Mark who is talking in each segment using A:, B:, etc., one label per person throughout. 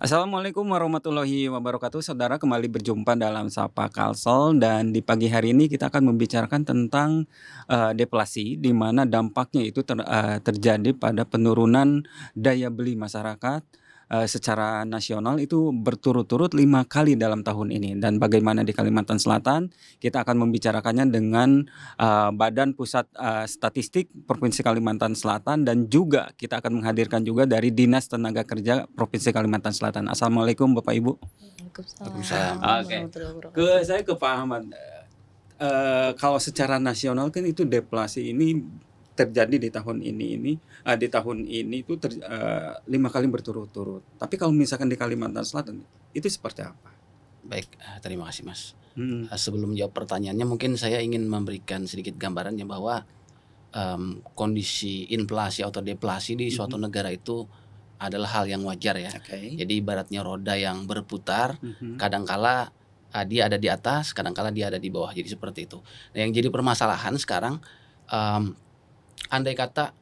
A: Assalamualaikum warahmatullahi wabarakatuh. Saudara, kembali berjumpa dalam Sapa Kalsel dan di pagi hari ini kita akan membicarakan tentang, deflasi di mana dampaknya itu terjadi pada penurunan daya beli masyarakat, secara nasional itu berturut-turut 5 kali dalam tahun ini dan bagaimana di Kalimantan Selatan, kita akan membicarakannya dengan, Badan Pusat, Statistik Provinsi Kalimantan Selatan dan juga kita akan menghadirkan juga dari Dinas Tenaga Kerja Provinsi Kalimantan Selatan. Assalamualaikum Bapak Ibu.
B: Waalaikumsalam
C: Waalaikumsalam.
A: Oke,
B: warahmatullahi wabarakatuh.
A: saya ke Pak Ahmad, kalau secara nasional kan itu deflasi ini terjadi di tahun ini itu 5 kali berturut-turut. Tapi kalau misalkan di Kalimantan Selatan, itu seperti apa?
C: Baik, terima kasih Mas.
A: Mhm,
C: Sebelum jawab pertanyaannya mungkin saya ingin memberikan sedikit gambarannya bahwa, kondisi inflasi atau deflasi di suatu
A: mhm,
C: negara itu adalah hal yang wajar ya.
A: oke,
C: Jadi ibaratnya roda yang berputar,
A: mhm,
C: kadangkala, dia ada di atas, kadangkala dia ada di bawah, jadi seperti itu. Nah yang jadi permasalahan sekarang, mmm, andai kata,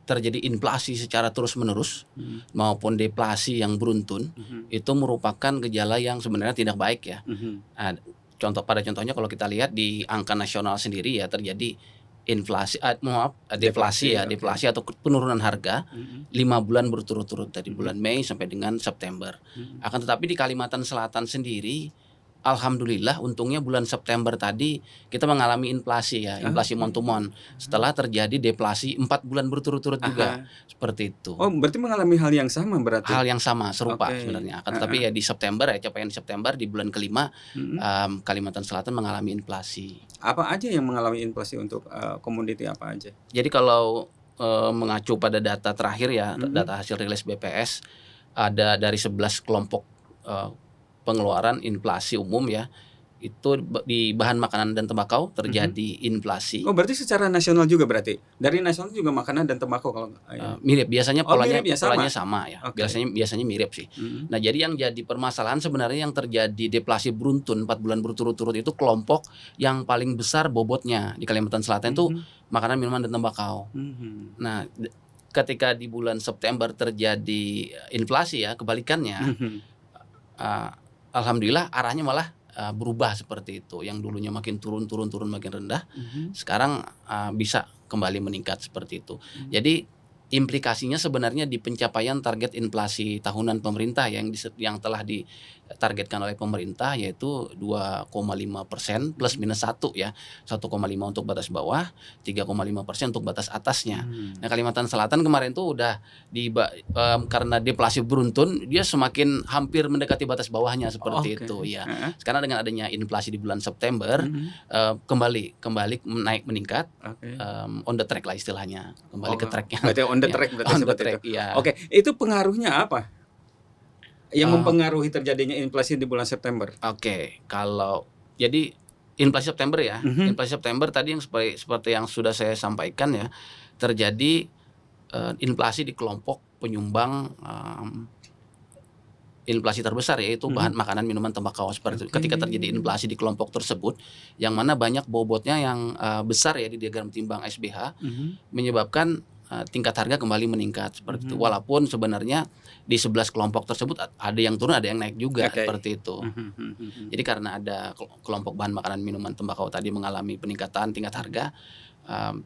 C: terjadi inflasi secara terus-menerus
A: mhm,
C: maupun deflasi yang beruntun,
A: mhm,
C: itu merupakan gejala yang sebenarnya tidak baik ya.
A: mhm,
C: Nah, contohnya kalau kita lihat di angka nasional sendiri ya terjadi deflasi ya,
A: oke,
C: deflasi atau penurunan harga
A: mhm,
C: 5 bulan berturut-turut dari
A: mhm,
C: bulan Mei sampai dengan September.
A: mhm,
C: Akan tetapi di Kalimantan Selatan sendiri, alhamdulillah untungnya bulan September tadi kita mengalami inflasi ya, inflasi
A: oke,
C: month to month
A: mhm,
C: setelah terjadi deflasi 4 bulan berturut-turut juga,
A: aha.
C: seperti itu.
A: Oh, berarti mengalami hal yang sama berarti?
C: Hal yang sama, serupa
A: Oke,
C: sebenarnya. Akan
A: heeh,
C: tetapi ya di September ya, capaian September di bulan kelima,
A: mhm.
C: Kalimantan Selatan mengalami inflasi.
A: Apa aja yang mengalami inflasi untuk, komoditi apa aja?
C: Jadi kalau, mengacu pada data terakhir ya,
A: Mhm,
C: data hasil rilis BPS, ada dari 11 kelompok, eee, pengeluaran inflasi umum ya, itu di bahan makanan dan tembakau
A: mhm.
C: terjadi inflasi.
A: Oh, berarti secara nasional juga berarti? Dari nasional juga makanan dan tembakau kalau ini?
C: Mirip, biasanya
A: Oh, mirip ya,
C: polanya
A: sama?
C: sama ya,
A: Oke.
C: biasanya biasanya mirip sih.
A: Mhm,
C: Nah, jadi yang jadi permasalahan sebenarnya yang terjadi deflasi beruntun 4 bulan berturut-turut itu kelompok yang paling besar bobotnya di Kalimantan Selatan itu
A: mhm,
C: makanan, minuman, dan tembakau.
A: mhm,
C: Nah, ketika di bulan September terjadi inflasi ya, kebalikannya,
A: mhm,
C: eee, alhamdulillah arahnya malah, berubah seperti itu, yang dulunya makin turun makin rendah,
A: mhm,
C: sekarang, bisa kembali meningkat seperti itu.
A: mhm.
C: Jadi implikasinya sebenarnya di pencapaian target inflasi tahunan pemerintah yang telah ditargetkan oleh pemerintah yaitu 2,5% plus minus 1 ya, 1,5 untuk batas bawah, 3,5% untuk batas atasnya. Nah,
A: Mmm,
C: Kalimantan Selatan kemarin tuh udah karena deflasi beruntun dia semakin hampir mendekati batas bawahnya seperti
A: oke,
C: itu ya.
A: heeh,
C: Sekarang dengan adanya inflasi di bulan September,
A: mhm,
C: kembali meningkat,
A: oke.
C: on the track lah istilahnya, kembali
A: Oh,
C: ke track yang
A: berarti on the
C: yang
A: track berarti
C: on the
A: seperti itu.
C: track, iya.
A: Oke, itu pengaruhnya apa yang
C: Eee,
A: mempengaruhi terjadinya inflasi di bulan September?
C: oke, kalau jadi inflasi September ya,
A: Mhm,
C: inflasi September tadi yang seperti seperti yang sudah saya sampaikan ya, terjadi, inflasi di kelompok penyumbang, inflasi terbesar yaitu bahan
A: mhm,
C: makanan, minuman, tembakau seperti itu.
A: oke,
C: Ketika terjadi inflasi di kelompok tersebut, yang mana banyak bobotnya yang, besar ya di diagram timbang SBH,
A: mhm,
C: menyebabkan, tingkat harga kembali meningkat seperti itu.
A: mhm,
C: Walaupun sebenarnya di 11 kelompok tersebut ada yang turun, ada yang naik juga
A: oke,
C: seperti itu.
A: mhm, mhm, mhm.
C: Jadi karena ada kelompok bahan makanan, minuman, tembakau tadi mengalami peningkatan tingkat harga,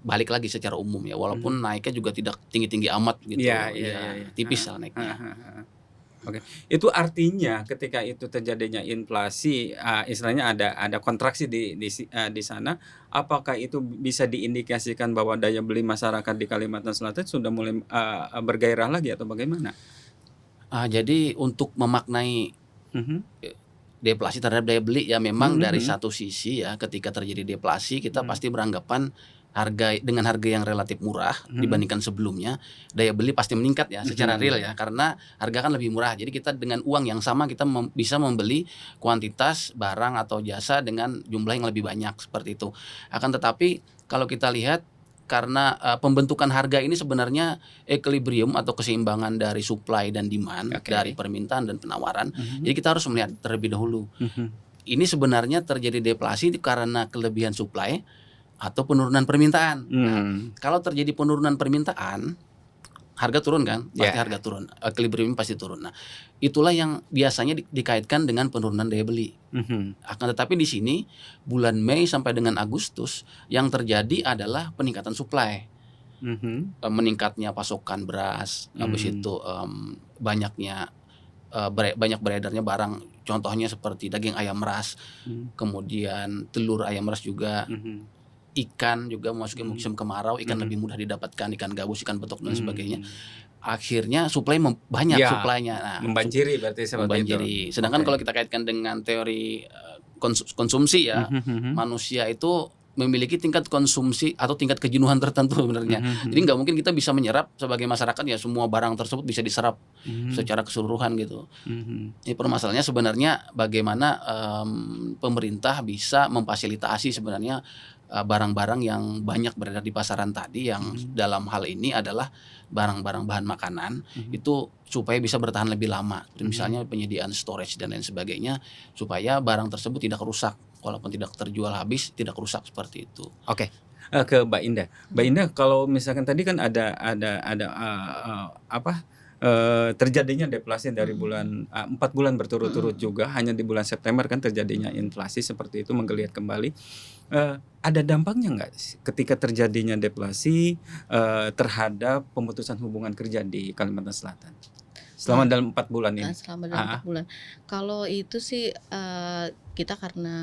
C: balik lagi secara umum ya, walaupun
A: Mhm.
C: naiknya juga tidak tinggi-tinggi amat
A: Iya,
C: gitu,
A: iya, iya,
C: ya
A: iya.
C: tipis
A: Heeh,
C: lah
A: heeh,
C: naiknya.
A: heeh, heeh. Oke, itu artinya ketika itu terjadinya inflasi, istilahnya ada kontraksi di sana, apakah itu bisa diindikasikan bahwa daya beli masyarakat di Kalimantan Selatan sudah mulai, bergairah lagi atau bagaimana?
C: Jadi untuk memaknai,
A: Mhm,
C: deflasi terhadap daya beli ya memang
A: mhm,
C: dari
A: mhm,
C: satu sisi ya ketika terjadi deflasi kita
A: mhm,
C: pasti beranggapan dengan harga yang relatif murah
A: mhm,
C: dibandingkan sebelumnya, daya beli pasti meningkat ya secara real
A: mhm,
C: ya karena harga kan lebih murah. Jadi kita dengan uang yang sama kita bisa membeli kuantitas barang atau jasa dengan jumlah yang lebih banyak seperti itu. Akan tetapi kalau kita lihat karena, pembentukan harga ini sebenarnya equilibrium atau keseimbangan dari supply dan demand, dari
A: oke,
C: permintaan dan penawaran.
A: mhm,
C: Jadi kita harus melihat terlebih dahulu,
A: mhm,
C: ini sebenarnya terjadi deflasi karena kelebihan supply atau penurunan permintaan. Nah,
A: mmm,
C: kalau terjadi penurunan permintaan, harga turun kan, pasti
A: Ya.
C: harga turun, equilibrium pasti turun. Nah, itulah yang biasanya dikaitkan dengan penurunan daya beli.
A: Mhm.
C: Akan tetapi di sini bulan Mei sampai dengan Agustus yang terjadi adalah peningkatan supply,
A: Mhm.
C: meningkatnya pasokan beras, habis
A: Mmm.
C: itu banyaknya banyak beredarnya barang, contohnya seperti daging ayam ras,
A: Mmm.
C: kemudian telur ayam ras juga,
A: Mhm.
C: ikan juga memasuki
A: Mhm.
C: musim kemarau, ikan
A: Mhm.
C: lebih mudah didapatkan, ikan gabus, ikan betok dan sebagainya.
A: Mmm.
C: Akhirnya supply banyak
A: Ya,
C: suplainya. Nah,
A: membanjiri berarti seperti itu.
C: membanjiri. Sedangkan kalau
A: Oke.
C: kita kaitkan dengan teori konsumsi ya,
A: Mhm mhm.
C: manusia itu memiliki tingkat konsumsi atau tingkat kejenuhan tertentu sebenarnya.
A: Mhm
C: Jadi
A: mhm.
C: nggak mungkin kita bisa menyerap sebagai masyarakat ya semua barang tersebut bisa diserap
A: Mmm.
C: secara keseluruhan gitu.
A: Mhm.
C: Ini permasalahannya sebenarnya bagaimana pemerintah bisa memfasilitasi sebenarnya barang-barang yang banyak beredar di pasaran tadi, yang
A: Mhm.
C: dalam hal ini adalah barang-barang bahan makanan
A: Mhm.
C: itu supaya bisa bertahan lebih lama.
A: Mhm.
C: Misalnya penyediaan storage dan lain sebagainya supaya barang tersebut tidak rusak, walaupun tidak terjual habis tidak rusak seperti itu.
A: Oke, ke Mbak Indah. Mbak Indah, kalau misalkan tadi kan ada apa, terjadinya deflasi dari bulan 4 bulan berturut-turut
C: Mhm.
A: juga, hanya di bulan September kan terjadinya inflasi seperti itu menggeliat kembali. Ada dampaknya nggak ketika terjadinya deflasi, terhadap pemutusan hubungan kerja di Kalimantan Selatan? Selama
B: Nah,
A: dalam 4 bulan ini?
B: selama dalam 4
A: Heeh.
B: bulan. Kalau itu sih, kita karena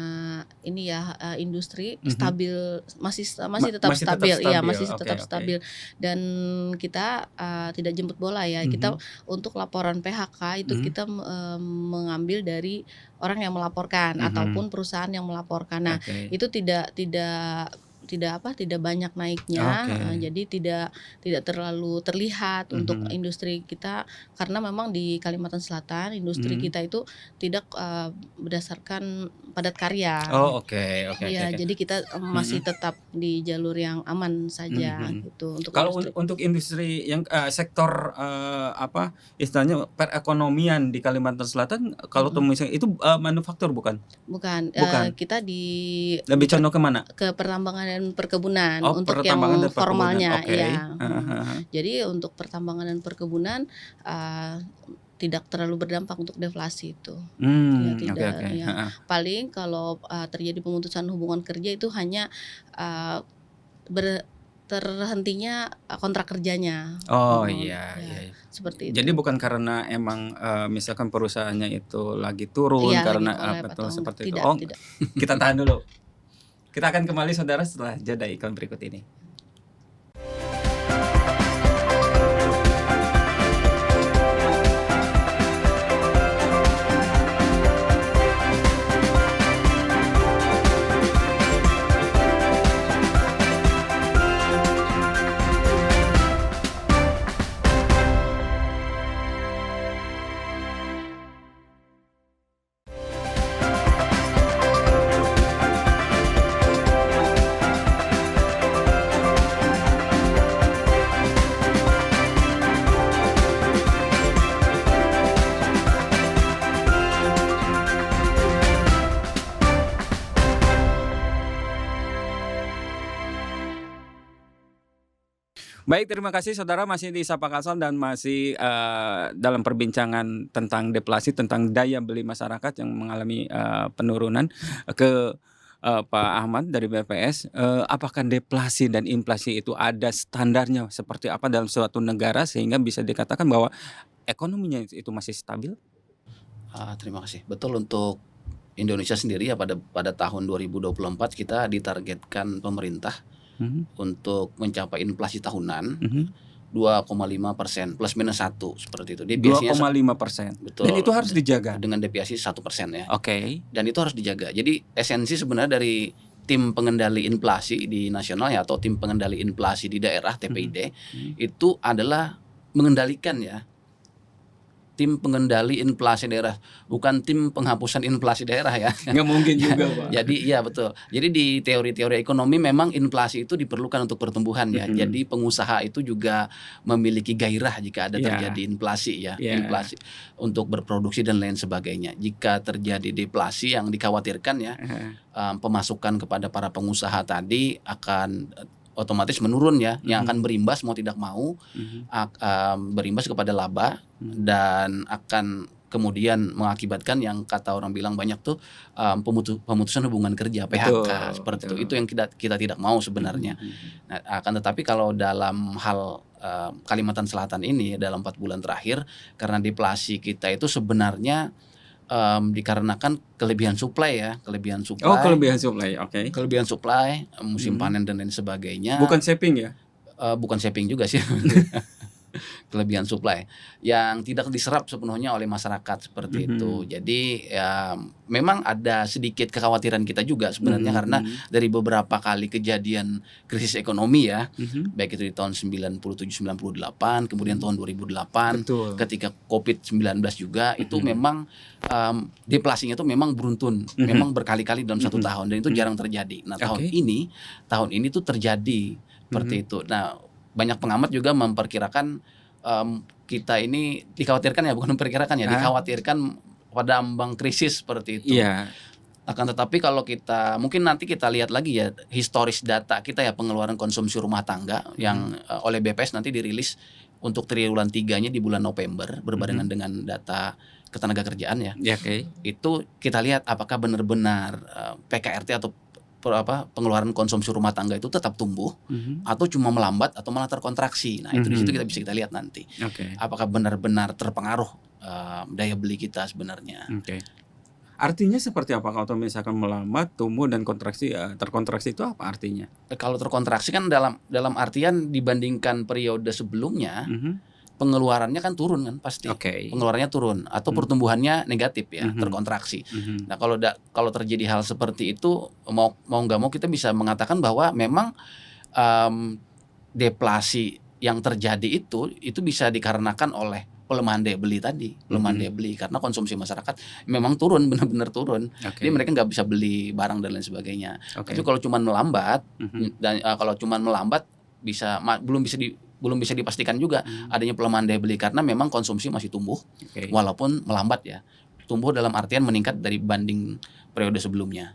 B: ini ya, industri
A: Mhm.
B: stabil, masih tetap
A: Masih tetap
B: stabil, iya
A: stabil,
B: masih
A: oke
B: tetap
A: oke.
B: stabil, dan kita, tidak jemput bola ya. Kita
A: Mhm.
B: untuk laporan PHK itu
A: Mhm.
B: kita, mengambil dari orang yang melaporkan
A: Mhm.
B: ataupun perusahaan yang melaporkan. Nah,
A: Oke.
B: itu tidak banyak naiknya,
A: Oke.
B: jadi tidak terlalu terlihat untuk
A: Mhm.
B: industri kita, karena memang di Kalimantan Selatan industri
A: Mhm.
B: kita itu tidak, berdasarkan padat karya.
A: Oh, oke oke oke
B: Iya,
A: oke.
B: jadi kita, masih
A: Mhm.
B: tetap di jalur yang aman saja
A: Mhm.
B: gitu untuk
A: Kalau
B: industri.
A: untuk industri yang, sektor, apa, istilahnya perekonomian di Kalimantan Selatan, kalau
B: Mhm.
A: misalnya itu, manufaktur bukan?
B: Bukan,
A: Bukan?
B: kita
A: Lebih condong ke mana?
B: ke pertambangan dan perkebunan
A: Oh,
B: untuk
A: pertambangan
B: yang
A: dan perkebunan,
B: formalnya,
A: oke.
B: iya,
A: Heeh heeh.
B: Jadi untuk pertambangan dan perkebunan, eee, tidak terlalu berdampak untuk deflasi itu. Ya
A: Oke
B: tidak,
A: oke,
B: ya.
A: heeh.
B: Paling kalau, terjadi pemutusan hubungan kerja itu hanya, eee, terhentinya, kontrak kerjanya,
A: Oh,
B: heeh,
A: iya
B: ya
A: iya iya.
B: seperti
A: Jadi
B: itu.
A: bukan karena emang, misalkan perusahaannya itu lagi turun
B: Iya lagi
A: karena,
B: collab
A: betul
B: atau enggak,
A: seperti itu.
B: tidak
A: Oh,
B: tidak.
A: kita tahan dulu. Kita akan kembali saudara setelah jeda iklan berikut ini. Baik, terima kasih saudara masih di Sapa Kasal dan masih, dalam perbincangan tentang deflasi, tentang daya beli masyarakat yang mengalami, penurunan. Ke, Pak Ahmad dari BPS, apakah deflasi dan inflasi itu ada standarnya seperti apa dalam suatu negara sehingga bisa dikatakan bahwa ekonominya itu masih stabil?
C: Terima kasih. Betul, untuk Indonesia sendiri ya pada tahun 2024 kita ditargetkan pemerintah
A: Mhm
C: untuk mencapai inflasi tahunan
A: mhm.
C: 2,5% plus minus 1 seperti itu. Dia biasanya
A: 2,5% dan
C: betul,
A: itu harus dijaga?
C: dengan deviasi 1% ya,
A: Oke.
C: dan itu harus dijaga. Jadi esensi sebenarnya dari tim pengendali inflasi di nasional ya, atau tim pengendali inflasi di daerah TPID,
A: Mhm.
C: itu adalah mengendalikan ya, tim pengendali inflasi daerah, bukan tim penghapusan inflasi daerah ya.
A: Nggak mungkin juga, Pak.
C: Jadi iya betul. Jadi di teori-teori ekonomi memang inflasi itu diperlukan untuk pertumbuhan ya.
A: Mhm.
C: Jadi pengusaha itu juga memiliki gairah jika ada
A: Iya.
C: terjadi inflasi ya,
A: Iya.
C: inflasi untuk berproduksi dan lain sebagainya. Jika terjadi deflasi yang dikhawatirkan ya,
A: Heeh.
C: pemasukan kepada para pengusaha tadi akan otomatis menurun ya, yang akan
A: Mhm.
C: berimbas mau tidak mau
A: Mhm.
C: berimbas kepada laba dan akan kemudian mengakibatkan yang kata orang bilang banyak tuh pemutusan hubungan kerja PHK
A: Betul
C: seperti itu.
A: betul.
C: Itu yang kita tidak mau
A: Mhm
C: sebenarnya.
A: mhm.
C: Nah, akan tetapi kalau dalam hal Kalimantan Selatan ini dalam 4 bulan terakhir karena deflasi kita itu sebenarnya dikarenakan kelebihan supply ya,
A: Oh, kelebihan supply, oke.
C: kelebihan supply, musim
A: Mhm.
C: panen dan lain sebagainya,
A: Bukan saving ya?
C: bukan saving juga sih. Kelebihan supply yang tidak diserap sepenuhnya oleh masyarakat seperti itu.
A: Mhm.
C: Jadi ya memang ada sedikit kekhawatiran kita juga sebenarnya
A: Mhm
C: karena
A: mhm.
C: dari beberapa kali kejadian krisis ekonomi ya,
A: Mhm.
C: baik itu di tahun 97, 98, kemudian tahun 2008
A: Betul.
C: ketika Covid-19 juga itu
A: Mhm.
C: memang deflasinya itu memang beruntun,
A: Mhm.
C: memang berkali-kali dalam satu
A: Mhm.
C: tahun dan itu
A: Mhm.
C: jarang terjadi. Nah,
A: Oke.
C: tahun ini tuh terjadi seperti
A: Mhm.
C: itu. Nah, banyak pengamat juga memperkirakan kita ini dikhawatirkan ya, bukan memperkirakan ya,
A: Ah,
C: dikhawatirkan pada ambang krisis seperti itu.
A: iya.
C: Akan tetapi kalau kita mungkin nanti kita lihat lagi ya historis data kita ya pengeluaran konsumsi rumah tangga yang
A: Mhm.
C: oleh BPS nanti dirilis untuk triwulan 3-nya di bulan November berbarengan
A: Mhm.
C: dengan data ketenagakerjaan ya.
A: Ya, oke.
C: Itu kita lihat apakah benar-benar PKRT atau pengeluaran konsumsi rumah tangga itu tetap tumbuh
A: Mhm.
C: atau cuma melambat atau malah terkontraksi. Nah, itu di situ
A: Mhm.
C: kita bisa kita lihat nanti.
A: Oke.
C: Apakah benar-benar terpengaruh daya beli kita sebenarnya.
A: Oke. Artinya seperti apa kalau misalkan melambat, tumbuh, dan kontraksi, terkontraksi itu apa artinya?
C: Kalau terkontraksi kan dalam artian dibandingkan periode sebelumnya,
A: Mhm.
C: pengeluarannya kan turun kan pasti.
A: Oke.
C: Pengeluarannya turun atau
A: Mhm.
C: pertumbuhannya negatif ya,
A: Mhm.
C: terkontraksi.
A: Mhm.
C: Nah, kalau terjadi hal seperti itu mau nggak mau kita bisa mengatakan bahwa memang deflasi yang terjadi itu bisa dikarenakan oleh pelemahan daya beli tadi, pelemahan daya
A: Mhm.
C: beli karena konsumsi masyarakat memang turun, benar-benar turun. Jadi
A: Oke.
C: mereka nggak bisa beli barang dan lain sebagainya. Tapi
A: Oke.
C: kalau cuman melambat
A: Mhm.
C: dan kalau cuman melambat belum bisa dipastikan juga
A: Mhm.
C: adanya pelemahan daya beli karena memang konsumsi masih tumbuh
A: Oke.
C: walaupun melambat ya. Tumbuh dalam artian meningkat dari banding periode sebelumnya.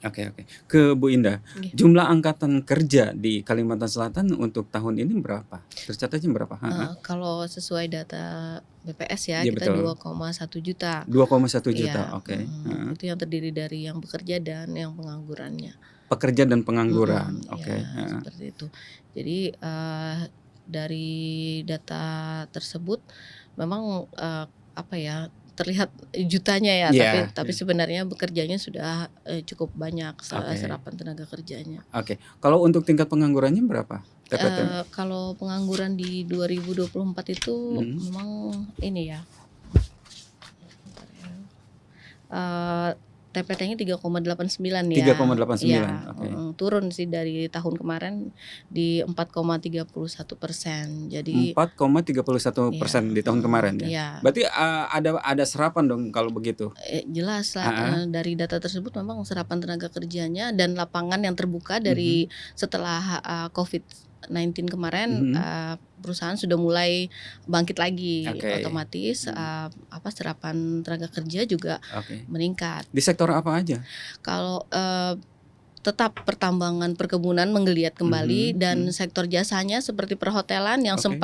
A: Oke oke. Ke Bu Indah,
B: Iya.
A: jumlah angkatan kerja di Kalimantan Selatan untuk tahun ini berapa? Tercatatnya berapa? Heeh.
B: Kalau sesuai data BPS ya,
A: Iya
B: kita
A: betul.
B: 2,1 juta.
A: 2,1
B: Iya,
A: juta, oke. Heeh.
B: itu yang terdiri dari yang bekerja dan yang penganggurannya.
A: Pekerja dan pengangguran, oke.
B: Ya
A: Heeh.
B: seperti itu. Jadi dari data tersebut memang apa ya, terlihat jutanya ya,
A: Iya.
B: tapi sebenarnya bekerjanya sudah cukup banyak
A: Oke.
B: serapan tenaga kerjanya.
A: Oke. Kalau untuk tingkat penganggurannya berapa? TPT?
B: Kalau pengangguran di 2024 itu
A: Mhm.
B: memang ini ya, TPT-nya 3,89 ya.
A: 3,89,
B: Iya,
A: oke.
B: turun sih dari tahun kemarin di 4,31%. Jadi
A: 4,31%
B: iya,
A: di tahun kemarin ya?
B: iya.
A: Berarti, ada serapan dong kalau begitu?
B: Jelas lah,
A: Heeh.
B: dari data tersebut memang serapan tenaga kerjanya dan lapangan yang terbuka
A: Mhm.
B: dari setelah COVID-19 kemarin,
A: Mhm.
B: perusahaan sudah mulai bangkit lagi,
A: Oke.
B: otomatis serapan tenaga kerja juga
A: Oke.
B: meningkat.
A: Di sektor apa aja?
B: Kalau tetap pertambangan, perkebunan menggeliat kembali,
A: Mhm.
B: dan
A: Mhm.
B: sektor jasanya seperti perhotelan yang
A: Oke.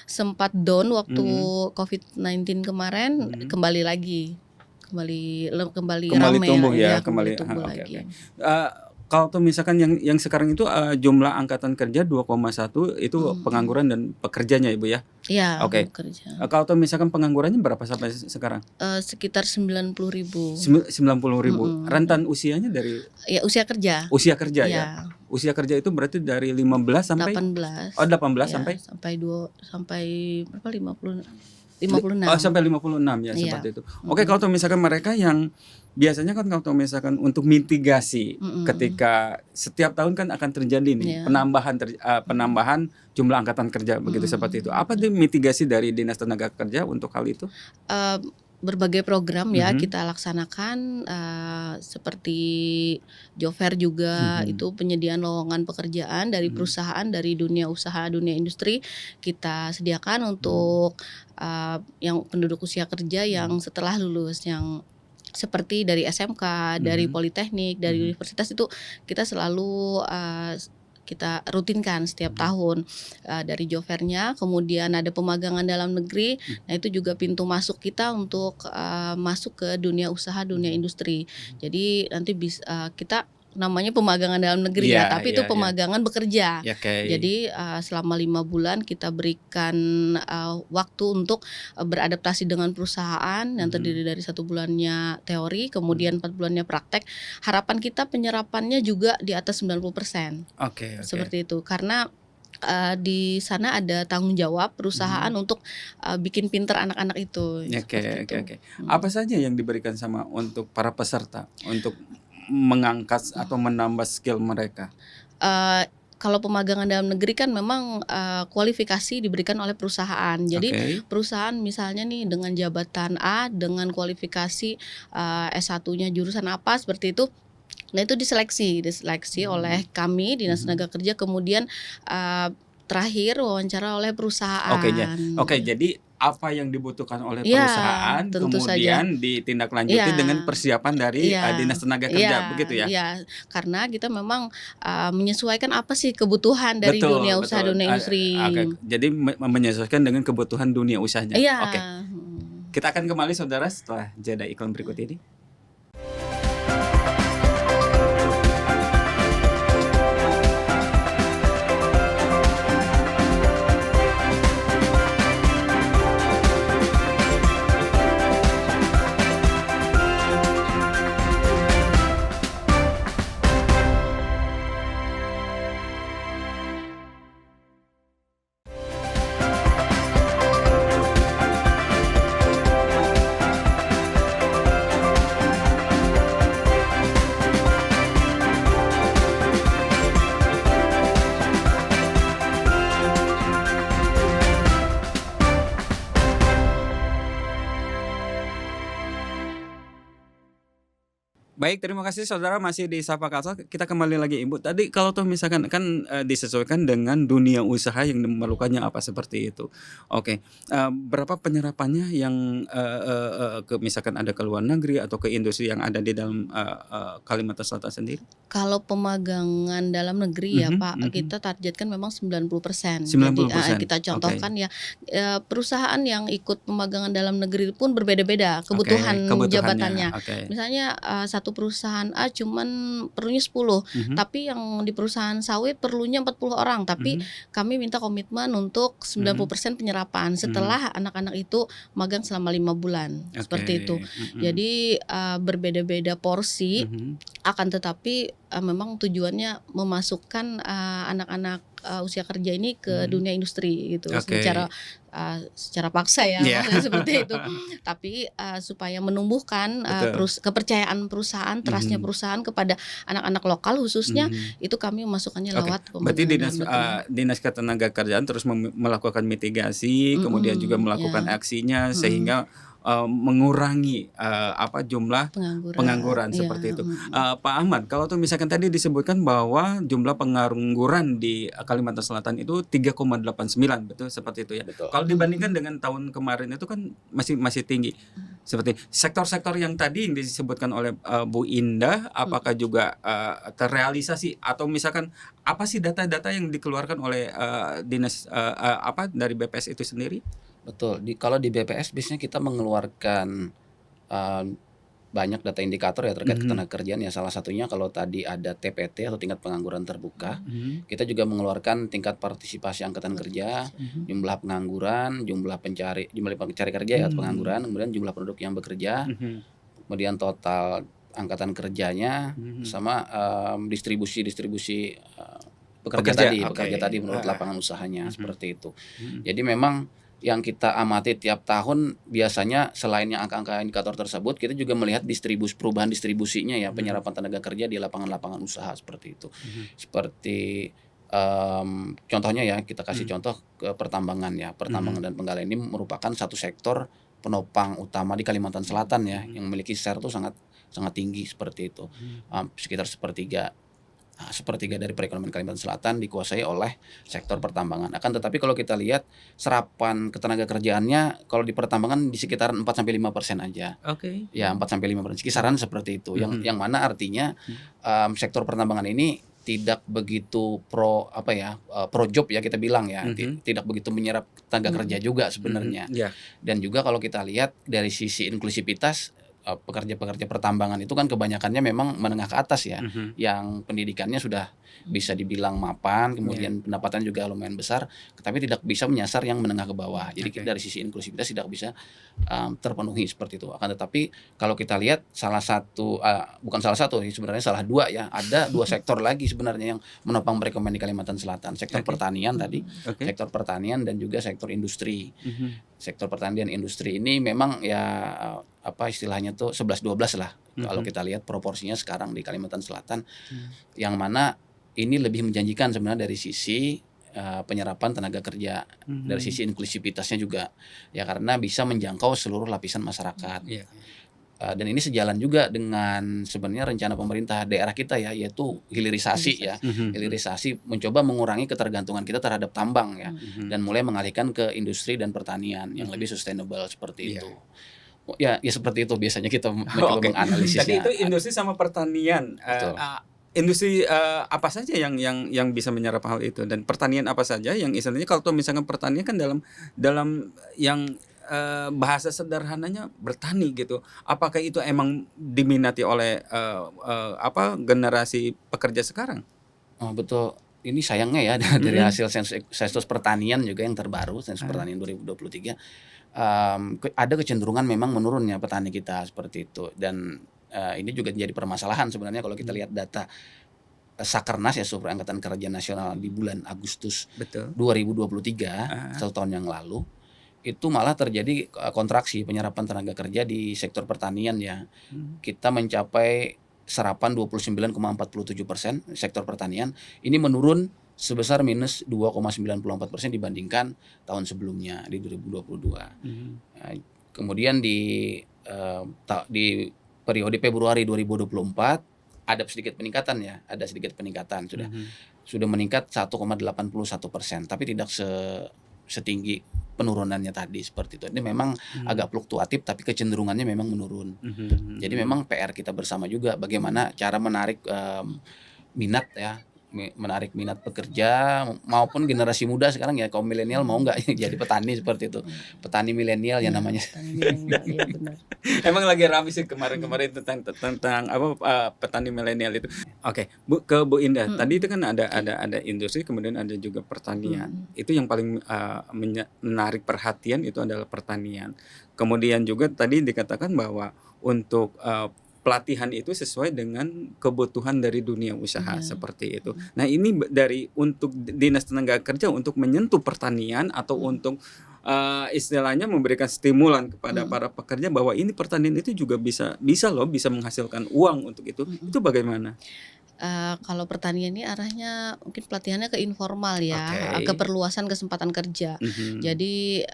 B: sempat down waktu
A: Mhm.
B: COVID-19 kemarin,
A: Mhm.
B: kembali lagi, kembali
A: Kembali
B: ramai
A: tumbuh ya,
B: kembali
A: kembali
B: tumbuh
A: oke
B: lagi.
A: oke. Kalau misalkan yang sekarang itu, jumlah angkatan kerja 2,1 itu pengangguran dan pekerjanya Ibu ya?
B: Iya,
A: Oke.
B: bekerja.
A: Kalau misalkan penganggurannya berapa sampai sekarang?
B: Sekitar 90.000.
A: 90.000. Rentan usianya dari
B: Ya, usia kerja.
A: usia kerja ya?
B: Iya,
A: Usia kerja itu berarti dari 15 sampai
B: 18.
A: 18
B: Ya,
A: sampai?
B: sampai berapa, 56.
A: Sampai 56 ya,
B: Iya.
A: seperti itu. Oke, kalau misalkan mereka yang biasanya kan kalau misalkan untuk mitigasi ketika setiap tahun kan akan terjadi nih
B: Iya.
A: penambahan jumlah angkatan kerja begitu seperti itu. Apa tuh mitigasi dari Dinas Tenaga Kerja untuk hal itu?
B: Berbagai program ya
A: Mhm.
B: kita laksanakan, seperti job fair juga,
A: Mhm.
B: itu penyediaan lowongan pekerjaan dari
A: Mhm.
B: perusahaan, dari dunia usaha, dunia industri kita sediakan untuk yang penduduk usia kerja yang setelah lulus, yang seperti dari SMK, dari
A: Mhm.
B: politeknik, dari
A: Mhm.
B: universitas, itu kita selalu kita rutinkan setiap tahun, dari job fair-nya, kemudian ada pemagangan dalam negeri. Nah, itu juga pintu masuk kita untuk, masuk ke dunia usaha, dunia industri. Jadi nanti kita namanya pemagangan dalam negeri ya,
A: Iya
B: tapi
A: iya
B: itu
A: iya.
B: pemagangan bekerja.
A: Ya, oke.
B: Jadi, selama 5 bulan kita berikan, waktu untuk, beradaptasi dengan perusahaan yang terdiri dari 1 bulannya teori, kemudian 4 bulannya praktek. Harapan kita penyerapannya juga di atas 90%,
A: Oke oke.
B: seperti itu. Karena, di sana ada tanggung jawab perusahaan untuk, bikin pinter anak-anak itu,
A: Oke
B: seperti
A: oke
B: itu.
A: oke. Apa saja yang diberikan sama untuk para peserta untuk mengangkat atau menambah skill mereka?
B: Kalau pemagangan dalam negeri kan memang, kualifikasi diberikan oleh perusahaan. Jadi
A: Oke.
B: perusahaan misalnya nih dengan jabatan A, dengan kualifikasi, S1-nya jurusan apa seperti itu. Nah, itu diseleksi oleh kami Dinas Tenaga Kerja, kemudian, terakhir wawancara oleh
A: Oke
B: perusahaan.
A: jadi apa yang dibutuhkan oleh
B: Iya,
A: perusahaan
B: tentu saja.
A: kemudian ditindaklanjuti
B: Iya.
A: dengan persiapan dari,
B: Iya,
A: Dinas Tenaga Kerja, begitu ya?
B: iya, karena kita memang, menyesuaikan apa sih kebutuhan dari
A: Betul
B: dunia usaha,
A: betul.
B: dunia industri.
A: Oke, jadi menyesuaikan dengan kebutuhan dunia usahanya.
B: Iya,
A: Oke, kita akan kembali saudara setelah jeda iklan berikut ini. Baik, terima kasih saudara masih di Sapa Kalsel. Kita kembali lagi Ibu. Tadi kalau toh misalkan kan disesuaikan dengan dunia usaha yang memerlukannya apa seperti itu. Oke, berapa penyerapannya yang ke misalkan ada ke luar negeri atau ke industri yang ada di dalam Kalimantan Selatan sendiri?
B: Kalau pemagangan dalam negeri ya Pak, kita targetkan memang 90%. Jadi
A: 90%.
B: kita
A: Oke.
B: contohkan ya, perusahaan yang ikut pemagangan dalam negeri pun berbeda-beda
A: Oke,
B: kebutuhan
A: kebutuhannya.
B: jabatannya.
A: Oke.
B: Misalnya, satu perusahaan A cuman perlunya 10, tapi yang di perusahaan sawit perlunya 40 orang, tapi kami minta komitmen untuk 90% penyerapan setelah anak-anak itu magang selama 5 bulan, seperti itu. Jadi, berbeda-beda porsi, akan tetapi, memang tujuannya memasukkan, anak-anak, usia kerja ini ke dunia industri gitu,
A: Oke.
B: secara paksa ya,
A: Iya.
B: maksudnya seperti itu. Tapi, supaya menumbuhkan,
A: Betul.
B: kepercayaan perusahaan, trust-nya perusahaan kepada anak-anak lokal khususnya, itu kami memasukkannya
A: Oke,
B: lewat
A: berarti
B: pemagangan dalam negeri.
A: Dinas Ketenagakerjaan terus melakukan mitigasi, kemudian juga melakukan
B: ya.
A: aksinya sehingga mengurangi jumlah pengangguran
B: Iya,
A: seperti itu. Pak Ahmad, kalau tuh misalkan tadi disebutkan bahwa jumlah pengangguran di Kalimantan Selatan itu 3,89, betul seperti itu ya.
C: Betul.
A: Kalau dibandingkan dengan tahun kemarin itu kan masih tinggi. Seperti sektor-sektor yang tadi yang disebutkan oleh Bu Indah, apakah juga terrealisasi atau misalkan apa sih data-data yang dikeluarkan oleh dinas dari BPS itu sendiri?
C: Betul. Kalau di BPS biasanya kita mengeluarkan banyak data indikator ya terkait ketenagakerjaan ya. Salah satunya kalau tadi ada TPT atau tingkat pengangguran terbuka, kita juga mengeluarkan tingkat partisipasi angkatan kerja, jumlah pengangguran, jumlah pencari kerja ya pengangguran, kemudian jumlah penduduk yang bekerja, kemudian total angkatan kerjanya, sama distribusi pekerja tadi menurut lapangan usahanya seperti itu. Jadi memang yang kita amati tiap tahun biasanya selain yang angka-angka indikator tersebut, kita juga melihat perubahan distribusinya ya, penyerapan tenaga kerja di lapangan-lapangan usaha seperti itu. Seperti contohnya ya, kita kasih contoh ke pertambangan ya. Pertambangan dan penggalian ini merupakan satu sektor penopang utama di Kalimantan Selatan ya, yang memiliki share tuh sangat tinggi seperti itu. Sekitar sepertiga dari perekonomian Kalimantan Selatan dikuasai oleh sektor pertambangan. Akan tetapi kalau kita lihat serapan ketenaga kerjaannya kalau di pertambangan di sekitar 4-5% aja.
A: Oke.
C: Ya, 4-5%, kisaran seperti itu. Yang mana artinya sektor pertambangan ini tidak begitu pro job ya kita bilang ya, tidak begitu menyerap tenaga kerja juga sebenarnya.
A: Iya.
C: Dan juga kalau kita lihat dari sisi inklusivitas, pekerja-pekerja pertambangan itu kan kebanyakannya memang menengah ke atas ya, yang pendidikannya sudah bisa dibilang mapan, kemudian pendapatan juga lumayan besar, tapi tidak bisa menyasar yang menengah ke bawah. Jadi dari sisi inklusivitas tidak bisa terpenuhi seperti itu. Akan tetapi kalau kita lihat bukan salah satu, sebenarnya salah dua ya. Ada dua sektor lagi sebenarnya yang menopang perekonomian di Kalimantan Selatan. Sektor pertanian tadi, sektor pertanian dan juga sektor industri. Sektor pertanian dan industri ini memang ya istilahnya tuh 11-12 lah. Kalau kita lihat proporsinya sekarang di Kalimantan Selatan, yang mana ini lebih menjanjikan sebenarnya dari sisi penyerapan tenaga kerja, dari sisi inklusivitasnya juga ya, karena bisa menjangkau seluruh lapisan masyarakat. Dan ini sejalan juga dengan sebenarnya rencana pemerintah daerah kita ya, yaitu hilirisasi ya. Hilirisasi mencoba mengurangi ketergantungan kita terhadap tambang ya, dan mulai mengalihkan ke industri dan pertanian yang lebih sustainable seperti itu. Ya seperti itu biasanya kita mencoba menganalisisnya.
A: Tadi itu industri sama pertanian. Industri apa saja yang bisa menyerap hal itu, dan pertanian apa saja yang istilahnya, kalau misalkan pertanian kan dalam yang bahasa sederhananya bertani gitu. Apakah itu emang diminati oleh generasi pekerja sekarang?
C: Oh, betul. Ini sayangnya ya dari hasil sensus pertanian juga yang terbaru, sensus pertanian 2023, ada kecenderungan memang menurunnya petani kita seperti itu. Dan ini juga jadi permasalahan sebenarnya kalau kita lihat data Sakernas ya, Survei Angkatan Kerja Nasional di bulan Agustus 2023, 1 tahun yang lalu, itu malah terjadi kontraksi penyerapan tenaga kerja di sektor pertanian ya. Kita mencapai serapan 29,47% sektor pertanian, ini menurun sebesar minus 2,94% dibandingkan tahun sebelumnya di 2022. Kemudian di periode Februari 2024 ada sedikit peningkatan sudah meningkat 1,81%, tapi tidak setinggi penurunannya tadi seperti itu. Ini memang agak fluktuatif, tapi kecenderungannya memang menurun. Jadi memang PR kita bersama juga bagaimana cara menarik minat ya, menarik minat pekerja maupun generasi muda sekarang ya, kaum milenial mau nggak jadi petani seperti itu, petani milenial ya namanya.
B: Iya benar.
A: Emang lagi ramai sih kemarin-kemarin tentang petani milenial itu. Oke, ke Bu Indah. Tadi itu kan ada industri, kemudian ada juga pertanian. Itu yang paling menarik perhatian itu adalah pertanian. Kemudian juga tadi dikatakan bahwa untuk pelatihan itu sesuai dengan kebutuhan dari dunia usaha seperti itu. Nah, ini untuk Dinas Tenaga Kerja untuk menyentuh pertanian atau untuk istilahnya memberikan stimulan kepada para pekerja bahwa ini pertanian itu juga bisa menghasilkan uang untuk itu. Itu bagaimana?
B: Kalau pertanian ini arahnya mungkin pelatihannya ke informal ya, keperluasan kesempatan kerja. Jadi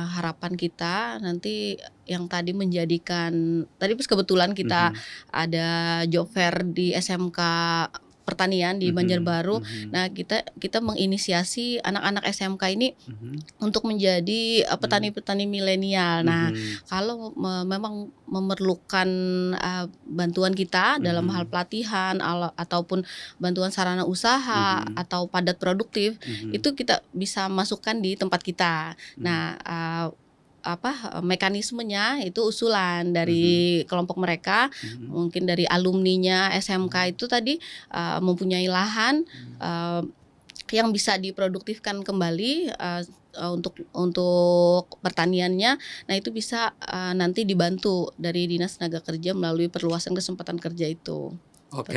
B: harapan kita nanti yang tadi kebetulan kita ada job fair di SMK Pertanian di Banjarbaru. Nah, kita menginisiasi anak-anak SMK ini untuk menjadi petani-petani milenial. Nah, kalau memang memerlukan bantuan kita dalam hal pelatihan ataupun bantuan sarana usaha atau padat produktif, itu kita bisa masukkan di tempat kita. Nah, mekanismenya itu usulan dari kelompok mereka, mungkin dari alumninya SMK itu tadi mempunyai lahan yang bisa diproduktifkan kembali untuk pertaniannya. Nah, itu bisa nanti dibantu dari Dinas Tenaga Kerja melalui perluasan kesempatan kerja itu.
A: Oke.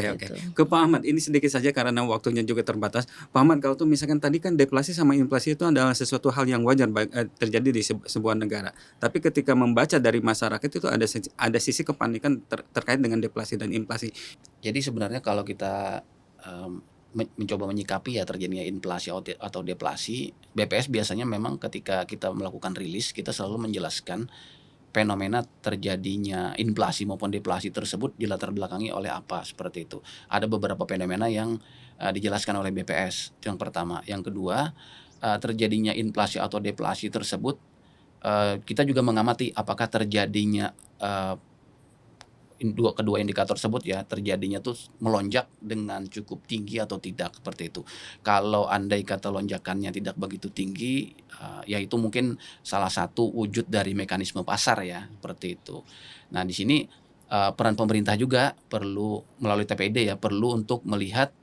A: Ke Pak Ahmad, ini sedikit saja karena waktunya juga terbatas. Pak Ahmad, kalau tuh misalkan tadi kan deflasi sama inflasi itu adalah sesuatu hal yang wajar terjadi di sebuah negara. Tapi ketika membaca dari masyarakat itu ada sisi kepanikan terkait dengan deflasi dan inflasi.
C: Jadi sebenarnya kalau kita mencoba menyikapi ya terjadinya inflasi atau deflasi, BPS biasanya memang ketika kita melakukan rilis, kita selalu menjelaskan fenomena terjadinya inflasi maupun deflasi tersebut dilatar belakangi oleh apa, seperti itu. Ada beberapa fenomena yang dijelaskan oleh BPS, itu yang pertama. Yang kedua, terjadinya inflasi atau deflasi tersebut kita juga mengamati apakah terjadinya kedua indikator tersebut ya terjadinya tuh melonjak dengan cukup tinggi atau tidak, seperti itu. Kalau andai kata lonjakannya tidak begitu tinggi, ya itu mungkin salah satu wujud dari mekanisme pasar ya, seperti itu. Nah di sini peran pemerintah juga perlu melalui TPID ya, perlu untuk melihat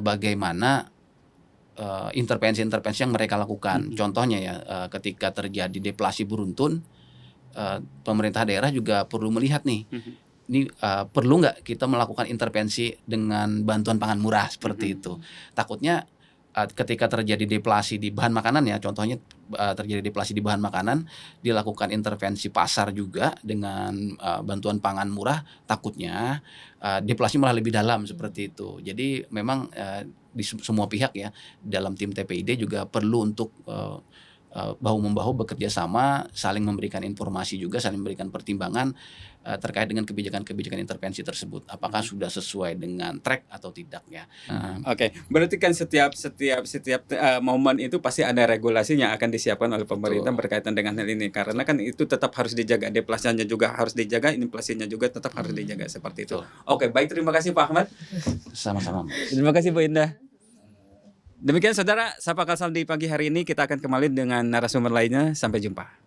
C: bagaimana intervensi-intervensi yang mereka lakukan. Contohnya ya, ketika terjadi deflasi beruntun, pemerintah daerah juga perlu melihat nih, ini perlu nggak kita melakukan intervensi dengan bantuan pangan murah seperti itu. Takutnya ketika terjadi deflasi di bahan makanan ya, contohnya terjadi deflasi di bahan makanan, dilakukan intervensi pasar juga dengan bantuan pangan murah, takutnya deflasi malah lebih dalam seperti itu. Jadi memang di semua pihak ya, dalam tim TPID juga perlu untuk bahu-membahu bekerja sama, saling memberikan informasi juga, saling memberikan pertimbangan terkait dengan kebijakan-kebijakan intervensi tersebut. Apakah sudah sesuai dengan track atau tidak ya.
A: Oke, berarti kan setiap momen itu pasti ada regulasi yang akan disiapkan oleh pemerintah berkaitan dengan hal ini, karena kan itu tetap harus dijaga, deflasinya juga harus dijaga, inflasinya juga tetap harus dijaga seperti itu. Oke, baik, terima kasih Pak Ahmad.
C: Sama-sama.
A: Terima kasih Bu Indah. Demikian saudara, Sapa Kalsel di pagi hari ini, kita akan kembali dengan narasumber lainnya. Sampai jumpa.